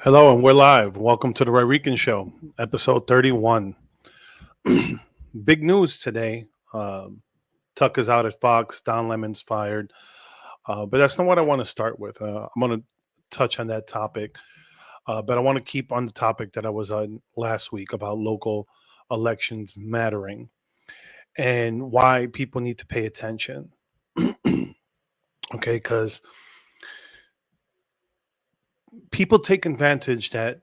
Hello, and we're live. Welcome to the Rican Show, episode 31. Big news today. Tucker's out at Fox. Don Lemon's fired. But that's not what I want to start with. I'm going to touch on that topic. But I want to keep on the topic that I was on last week about local elections mattering and why people need to pay attention. Okay, because people take advantage that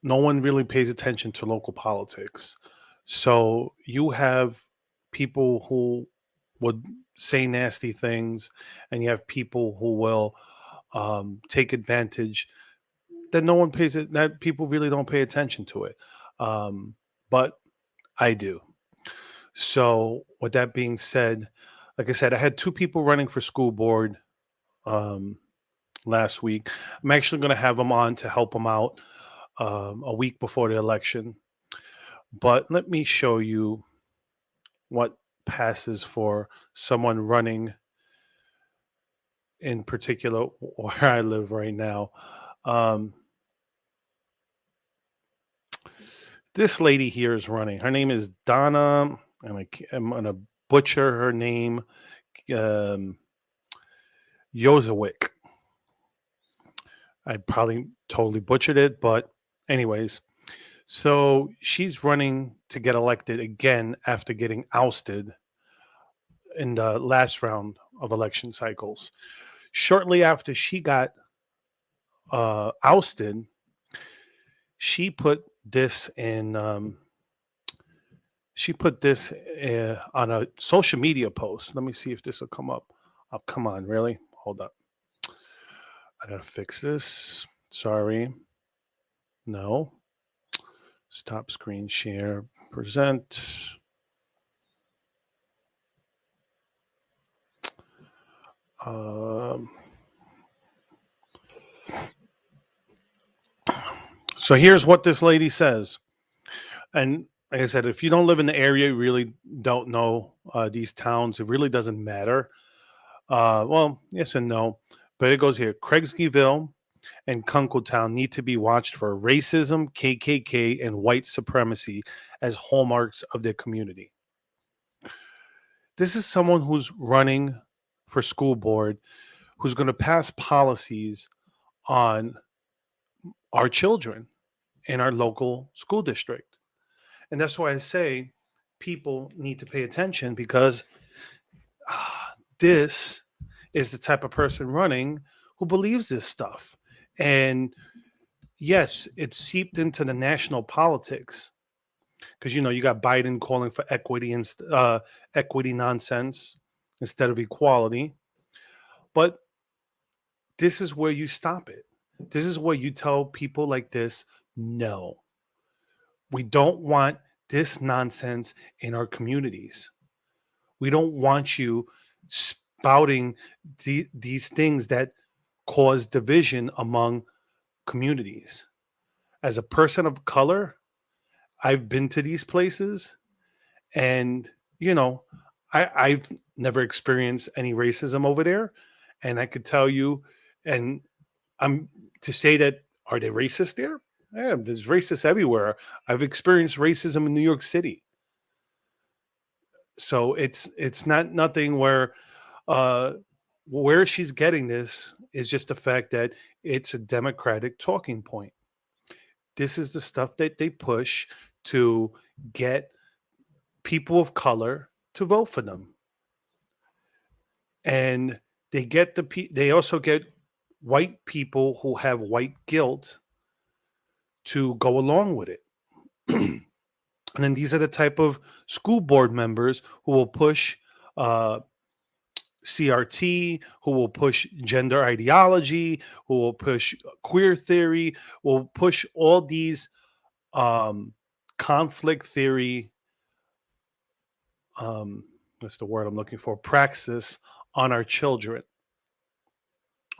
no one really pays attention to local politics. So you have people who would say nasty things, and you have people who will take advantage that no one pays it. That people really don't pay attention to it, but I do. So with that being said, like I said, I had two people running for school board um, last week. I'm actually going to have them on to help them out a week before the election. But let me show you what passes for someone running in particular where I live right now. Um, this lady here is running. Her name is Donna, and I'm going to butcher her name, um, Yozowick. I probably totally butchered it, but anyways. So she's running to get elected again after getting ousted in the last round of election cycles. Shortly after she got ousted, she put this in. She put this on a social media post. Let me see if this will come up. Oh, come on, really? Hold up. I gotta fix this. Sorry. No. Stop screen share. Present. Um, so here's what this lady says. And like I said, if you don't live in the area, you really don't know these towns. It really doesn't matter. Well, yes and no. But it goes here. Craigsville and Kunkletown need to be watched for racism, KKK, and white supremacy as hallmarks of their community. This is someone who's running for school board who's going to pass policies on our children in our local school district. And that's why I say people need to pay attention because this is the type of person running who believes this stuff. And yes, it's seeped into the national politics because you got Biden calling for equity and equity nonsense instead of equality. But this is where you stop it. This is where you tell people like this, no, we don't want this nonsense in our communities. We don't want you spouting these things that cause division among communities. As a person of color, I've been to these places and, you know, I've never experienced any racism over there. And I could tell you, and I'm to say that, are they racist there? Yeah, there's racists everywhere. I've experienced racism in New York City. So it's not nothing uh where she's getting this is just the fact that it's a democratic talking point. This is the stuff that they push to get people of color to vote for them. And they also get white people who have white guilt to go along with it. And then these are the type of school board members who will push uh, CRT, who will push gender ideology, who will push queer theory, will push all these um, conflict theory. What's the word I'm looking for? Praxis on our children.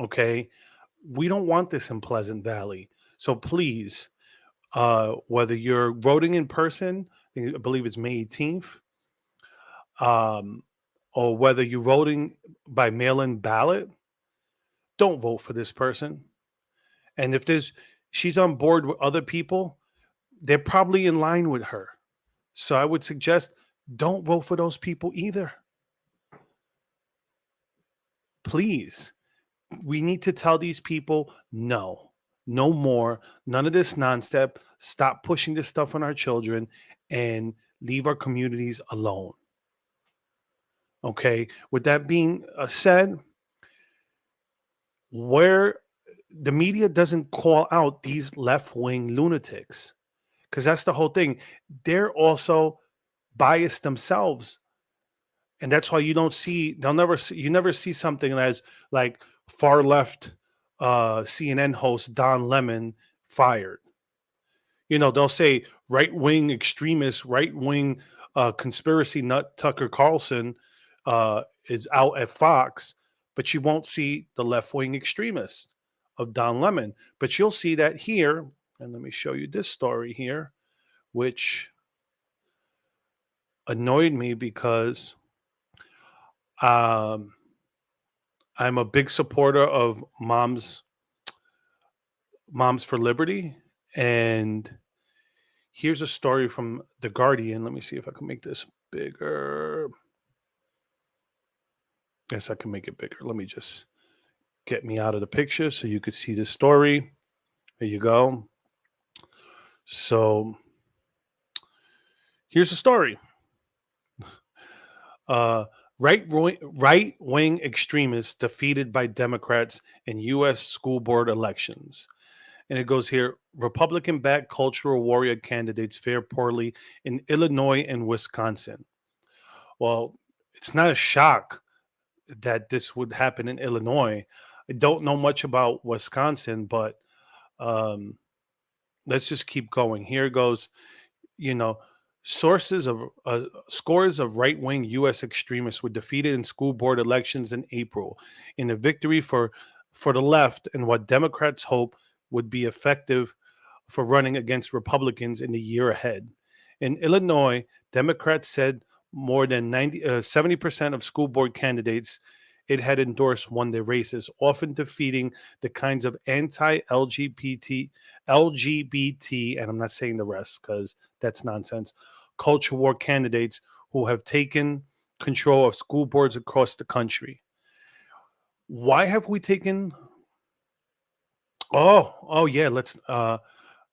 Okay, we don't want this in Pleasant Valley. So please, whether you're voting in person, I believe it's May 18th, um, or whether you're voting by mail-in ballot, don't vote for this person. And if there's she's on board with other people, they're probably in line with her. So I would suggest don't vote for those people either. Please. We need to tell these people no, no more, none of this nonsense. Stop pushing this stuff on our children and leave our communities alone. Okay. With that being said, where the media doesn't call out these left wing lunatics, because that's the whole thing. They're also biased themselves, and that's why you don't see. They'll never see. You never see something as like far left CNN host Don Lemon fired. They'll say right wing extremist, right wing conspiracy nut Tucker Carlson is out at Fox, but you won't see the left wing extremist of Don Lemon. But you'll see that here. And let me show you this story here, which annoyed me because um, I'm a big supporter of Moms for Liberty. And here's a story from The Guardian. Let me see if I can make this bigger. Yes, I can make it bigger. Let me just get me out of the picture so you could see the story. There you go. So here's the story. Right wing extremists defeated by Democrats in U.S. school board elections. And it goes here: Republican backed cultural warrior candidates fare poorly in Illinois and Wisconsin. Well, it's not a shock that this would happen in Illinois. I don't know much about Wisconsin, but um, let's just keep going. Here goes. You know, sources of scores of right-wing U.S. extremists were defeated in school board elections in April, in a victory for the left and what Democrats hope would be effective for running against Republicans in the year ahead. In Illinois, Democrats said more than 70% of school board candidates it had endorsed won their races, often defeating the kinds of LGBT, and I'm not saying the rest because that's nonsense, culture war candidates who have taken control of school boards across the country. Why have we taken? Oh yeah.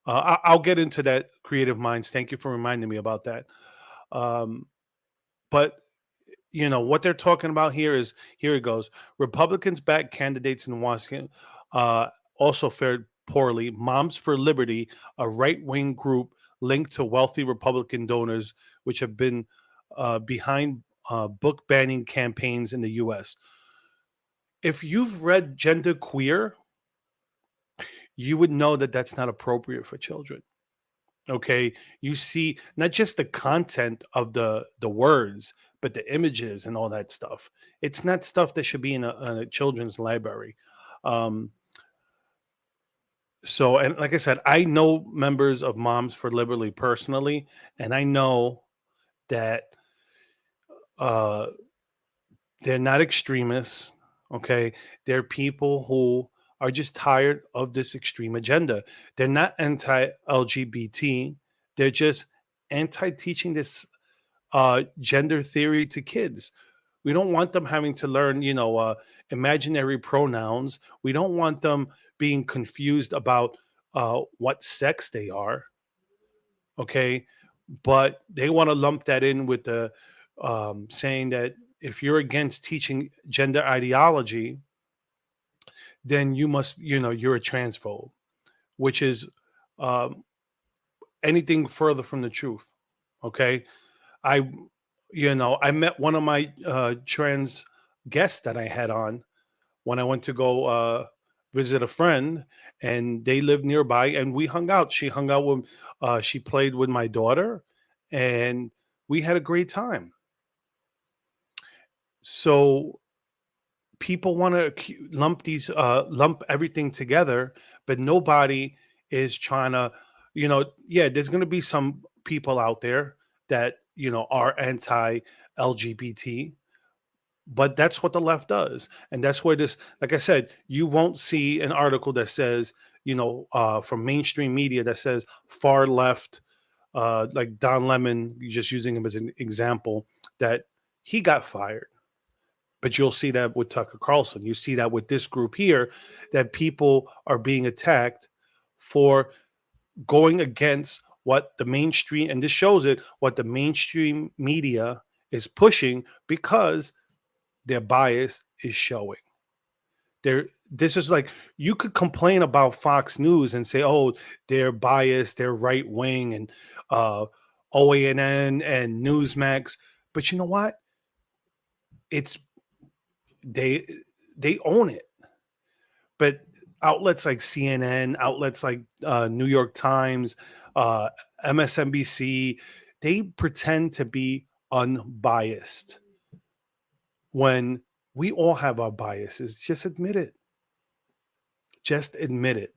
I'll get into that. Creative minds. Thank you for reminding me about that. Um, but what they're talking about here it goes. Republicans backed candidates in Washington also fared poorly. Moms for Liberty, a right-wing group linked to wealthy Republican donors, which have been behind book banning campaigns in the U.S. If you've read Gender Queer, you would know that that's not appropriate for children. Okay, you see not just the content of the words, but the images and all that stuff. It's not stuff that should be in a children's library. um so, and like I said, I know members of Moms for Liberty personally, and I know that uh they're not extremists. Okay, they're people who are just tired of this extreme agenda. They're not anti-LGBT, they're just anti-teaching this gender theory to kids. We don't want them having to learn, imaginary pronouns. We don't want them being confused about what sex they are. Okay, but they want to lump that in with the saying that if you're against teaching gender ideology, then you must, you're a transphobe, which is um, anything further from the truth. Okay, I I met one of my trans guests that I had on when I went to go visit a friend, and they lived nearby, and we hung out. She hung out with, she played with my daughter, and we had a great time. So people want to lump everything together, but nobody is trying to, yeah, there's going to be some people out there that are anti LGBT, but that's what the left does. And that's where this, like I said, you won't see an article that says from mainstream media that says far left, like Don Lemon, just using him as an example, that he got fired. But you'll see that with Tucker Carlson. You see that with this group here, that people are being attacked for going against what the mainstream, and this shows it, what the mainstream media is pushing, because their bias is showing. This is like, you could complain about Fox News and say, oh, they're biased, they're right wing, and uh, OANN and Newsmax. But you know what? It's they they own it. But outlets like CNN, outlets like New York Times, uh, MSNBC, they pretend to be unbiased when we all have our biases. Just admit it. Just admit it.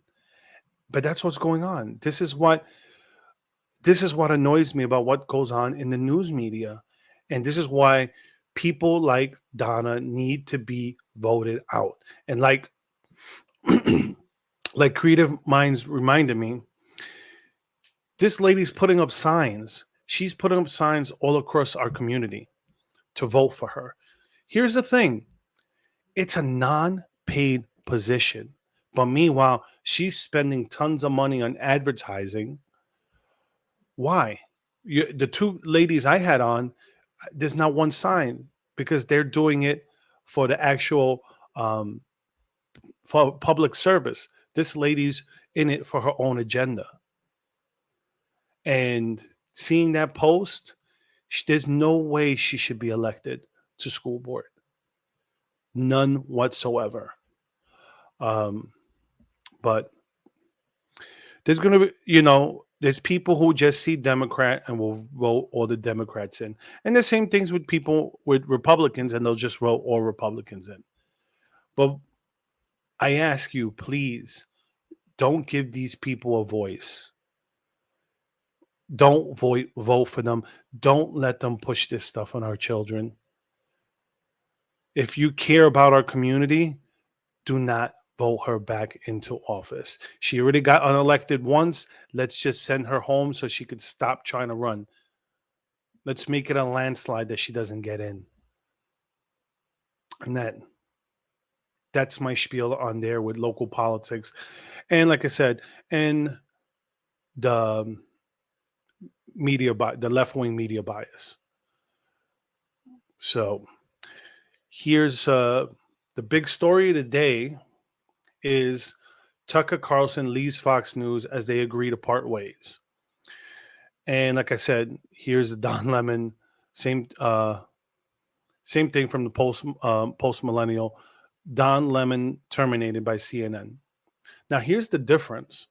But that's what's going on. This is what annoys me about what goes on in the news media. And this is why people like Donna need to be voted out. And like Creative Minds reminded me, this lady's putting up signs. She's putting up signs all across our community to vote for her. Here's the thing. It's a non-paid position. But meanwhile, she's spending tons of money on advertising. Why? The two ladies I had on, there's not one sign, because they're doing it for the actual um, for public service. This lady's in it for her own agenda. And seeing that post, there's no way she should be elected to school board. None whatsoever. Um, but there's going to be, there's people who just see Democrat and will vote all the Democrats in. And the same things with people with Republicans, and they'll just vote all Republicans in. But I ask you, please, don't give these people a voice. Don't vote for them. Don't let them push this stuff on our children. If you care about our community, do not vote her back into office. She already got unelected once. Let's just send her home so she could stop trying to run. Let's make it a landslide that she doesn't get in. And that's my spiel on there with local politics. And like I said, and the the left-wing media bias. So here's the big story of the day is Tucker Carlson leaves Fox News as they agree to part ways. And like I said, here's the Don Lemon, same same thing from the post millennial. Don Lemon terminated by CNN. Now here's the difference.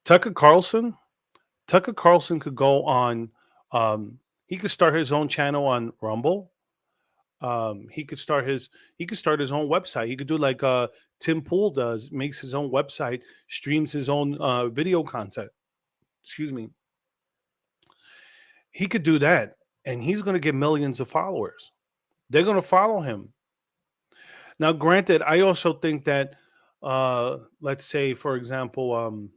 Tucker Carlson, Tucker Carlson could go on. He could start his own channel on Rumble. He could start his own website. He could do like Tim Pool does, makes his own website, streams his own video content. Excuse me. He could do that, and he's going to get millions of followers. They're going to follow him. Now, granted, I also think that, let's say, for example,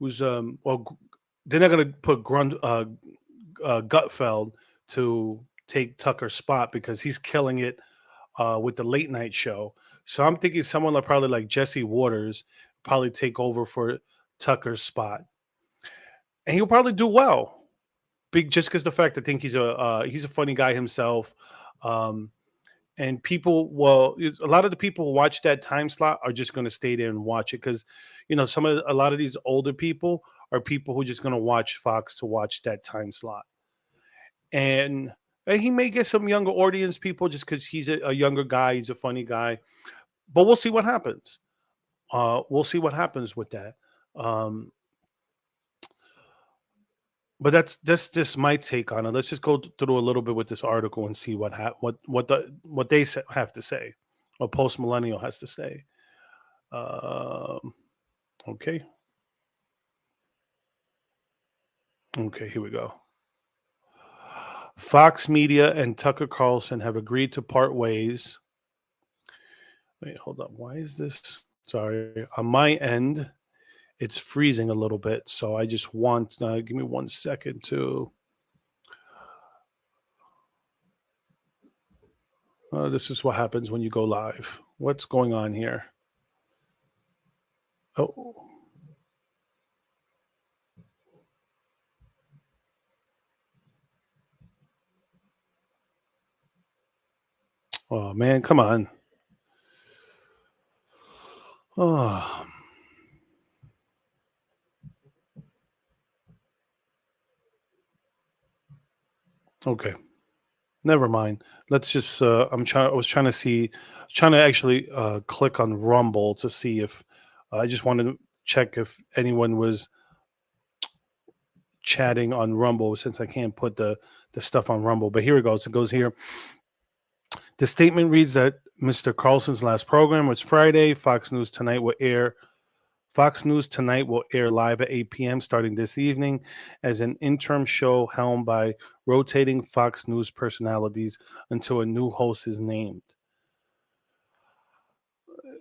they're not going to put Gutfeld to take Tucker's spot because he's killing it with the late night show. So I'm thinking someone like probably like Jesse Waters probably take over for Tucker's spot, and he'll probably do well. Big, just because the fact I think he's a funny guy himself, um, and people, well, a lot of the people who watch that time slot are just going to stay there and watch it because, a lot of these older people are people who are just going to watch Fox to watch that time slot, and he may get some younger audience people just because he's a younger guy, he's a funny guy, but we'll see what happens. We'll see what happens with that. Um, But that's just my take on it. Let's just go through a little bit with this article and see what they have to say, or post millennial has to say. Um, okay, okay, here we go. Fox Media and Tucker Carlson have agreed to part ways. Wait, hold up. Why is this? Sorry, on my end, it's freezing a little bit, so I just want. Give me 1 second to. This is what happens when you go live. What's going on here? Oh, oh man, come on. Oh, okay. Never mind. Let's just. I'm trying. I was trying to see. Trying to actually click on Rumble to see if. I just wanted to check if anyone was chatting on Rumble since I can't put the stuff on Rumble. But here it goes. It goes here. The statement reads that Mr. Carlson's last program was Friday. Fox News Tonight will air live at 8 p.m. starting this evening as an interim show helmed by rotating Fox News personalities until a new host is named.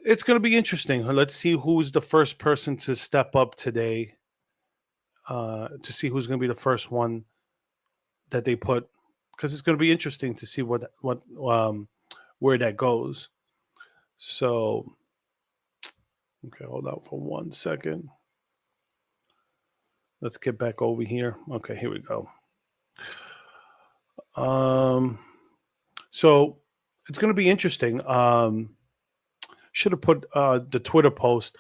It's going to be interesting. Let's see who's the first person to step up today, to see who's going to be the first one that they put, because it's going to be interesting to see um, where that goes. So, okay, hold on for 1 second. Let's get back over here. Okay, here we go. Um, so it's going to be interesting. Should have put the Twitter post.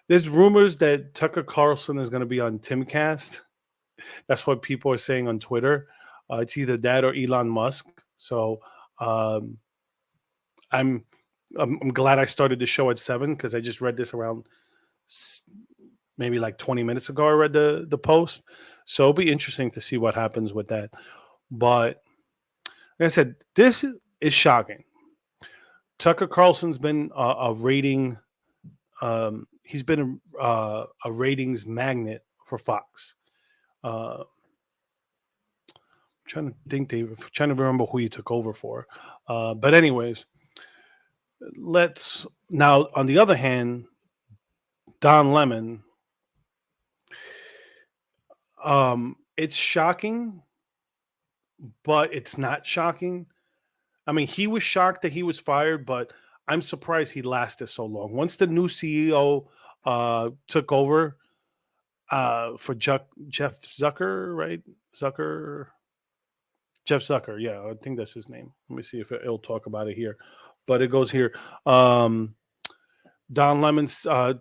There's rumors that Tucker Carlson is going to be on Timcast. That's what people are saying on Twitter. It's either that or Elon Musk. So um, I'm, I'm glad I started the show at 7 because I just read this around maybe like 20 minutes ago. I read the post, so it'll be interesting to see what happens with that. But like I said, this is shocking. Tucker Carlson's been a rating. He's been a ratings magnet for Fox. I'm trying to think, Dave. Trying to remember who he took over for. But anyways, let's now. On the other hand, Don Lemon. It's shocking, but it's not shocking. I mean, he was shocked that he was fired, but I'm surprised he lasted so long. Once the new CEO took over for Jeff Zucker, right? Zucker, Jeff Zucker. Yeah, I think that's his name. Let me see if it'll talk about it here. But it goes here. Don Lemon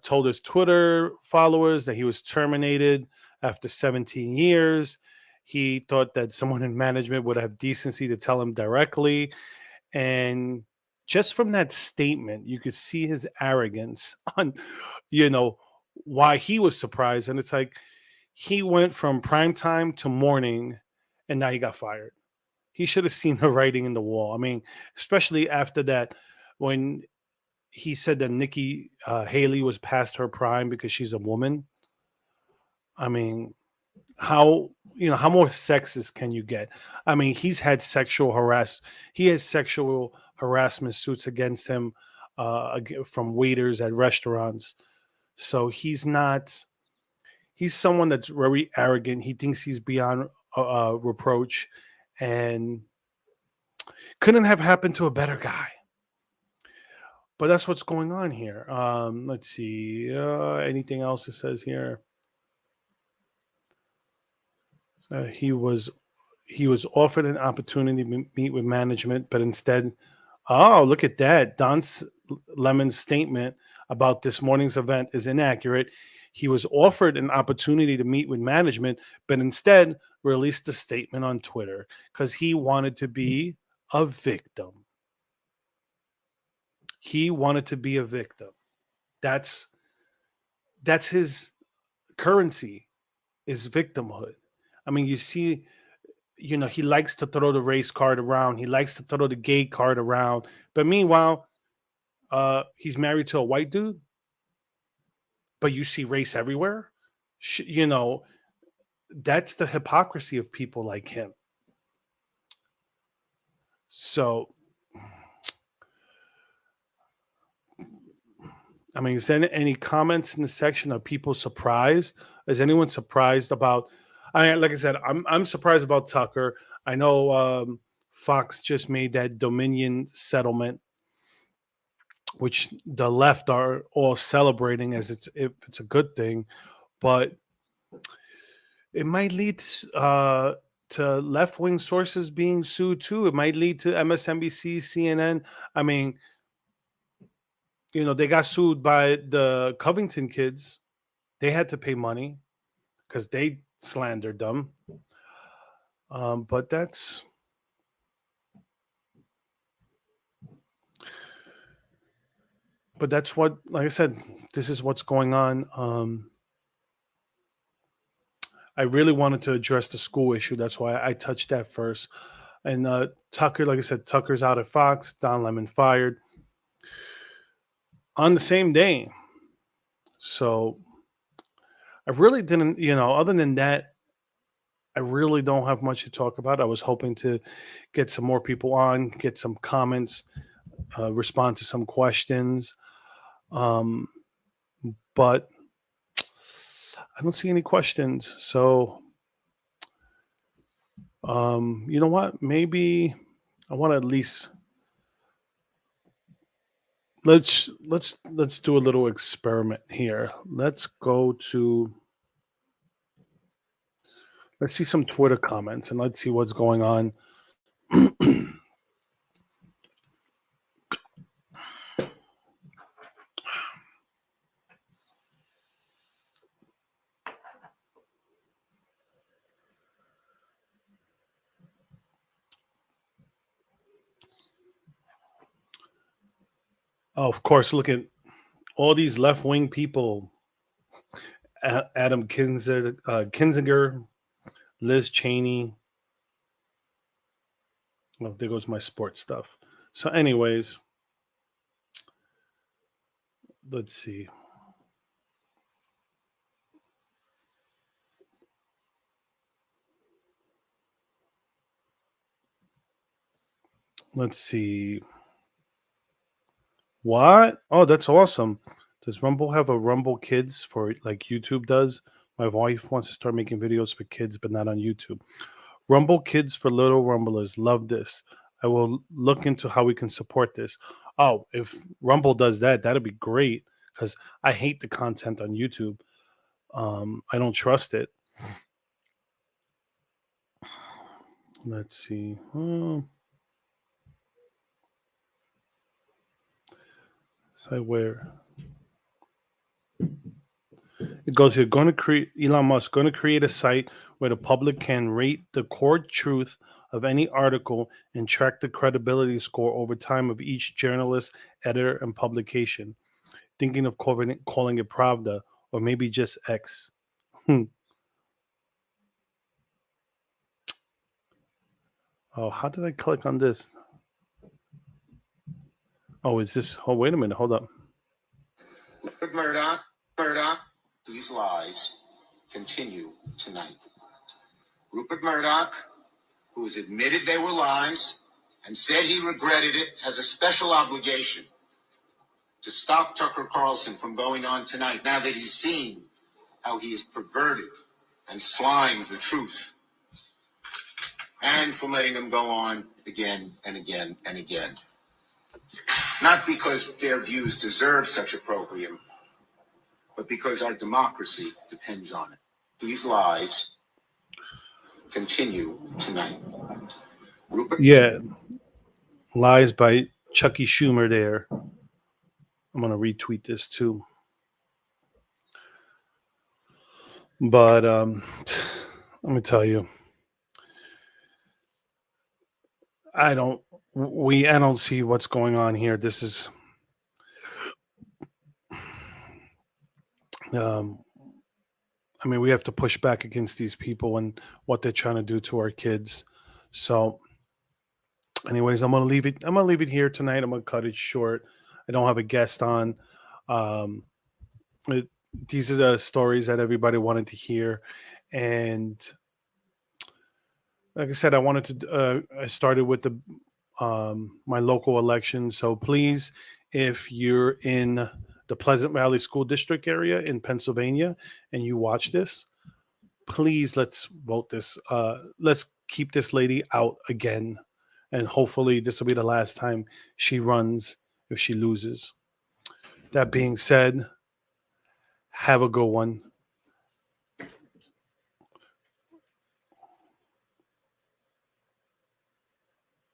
told his Twitter followers that he was terminated after 17 years. He thought that someone in management would have decency to tell him directly. And just from that statement, you could see his arrogance on, you know, why he was surprised. And it's like he went from prime time to morning and now he got fired. He should have seen the writing in the wall. I mean, especially after that, when he said that Nikki Haley was past her prime because she's a woman. I mean, how how more sexist can you get? I mean, he has sexual harassment suits against him from waiters at restaurants. So he's someone that's very arrogant. He thinks he's beyond reproach, and couldn't have happened to a better guy. But that's what's going on here. Let's see. Anything else it says here? He was offered an opportunity to meet with management, but instead, oh, look at that. Lemon's statement about this morning's event is inaccurate. He was offered an opportunity to meet with management, but instead released a statement on Twitter because he wanted to be a victim. He wanted to be a victim. That's his currency, is victimhood. I mean, you see, he likes to throw the race card around. He likes to throw the gay card around. But meanwhile, he's married to a white dude, but you see race everywhere. You know, that's the hypocrisy of people like him. So I mean, is there any comments in the section? Are people surprised? Is anyone surprised about? Like I said, I'm surprised about Tucker. I know Fox just made that Dominion settlement, which the left are all celebrating as if it's a good thing, but it might lead to left wing sources being sued too. It might lead to MSNBC, CNN. I mean, they got sued by the Covington kids. They had to pay money because they slandered them. But that's what, like I said, this is what's going on. I really wanted to address the school issue. That's why I touched that first. And Tucker, like I said, Tucker's out at Fox. Don Lemon fired on the same day. So I really didn't, other than that, I really don't have much to talk about. I was hoping to get some more people on, get some comments, respond to some questions. Um, but I don't see any questions. So, you know what? Maybe I want to at least let's do a little experiment here. Let's see some Twitter comments and let's see what's going on. Oh, of course, look at all these left wing people. Adam Kinzinger, Liz Cheney. Oh, there goes my sports stuff. So, anyways, let's see. Let's see. What? Oh, that's awesome. Does Rumble have a Rumble Kids for like YouTube does? My wife wants to start making videos for kids, but not on YouTube. Rumble Kids for Little Rumblers. Love this. I will look into how we can support this. Oh, if Rumble does that, that'd be great because I hate the content on YouTube. I don't trust it. Let's see. So where it goes here, going to create Elon Musk going to create a site where the public can rate the core truth of any article and track the credibility score over time of each journalist, editor, and publication. Thinking of calling it Pravda or maybe just X. Oh, how did I click on this? Oh, is this? Oh, wait a minute. Hold up. Murdoch, these lies continue tonight. Rupert Murdoch, who has admitted they were lies and said he regretted it, has a special obligation to stop Tucker Carlson from going on tonight now that he's seen how he has perverted and slimed the truth, and from letting them go on again and again and again. Not because their views deserve such opprobrium, but because our democracy depends on it. These lies continue tonight. Yeah, lies by Chucky Schumer there. I'm going to retweet this too. But let me tell you, I don't see what's going on here. This is I mean, we have to push back against these people and what they're trying to do to our kids. So anyways, I'm gonna leave it here tonight. I'm gonna cut it short. I don't have a guest on. Um these are the stories that everybody wanted to hear. And like I said, I started with my local election. So please, if you're in the Pleasant Valley School District area in Pennsylvania, and you watch this, please let's vote this. Let's keep this lady out again, and hopefully this will be the last time she runs if she loses. That being said, have a good one.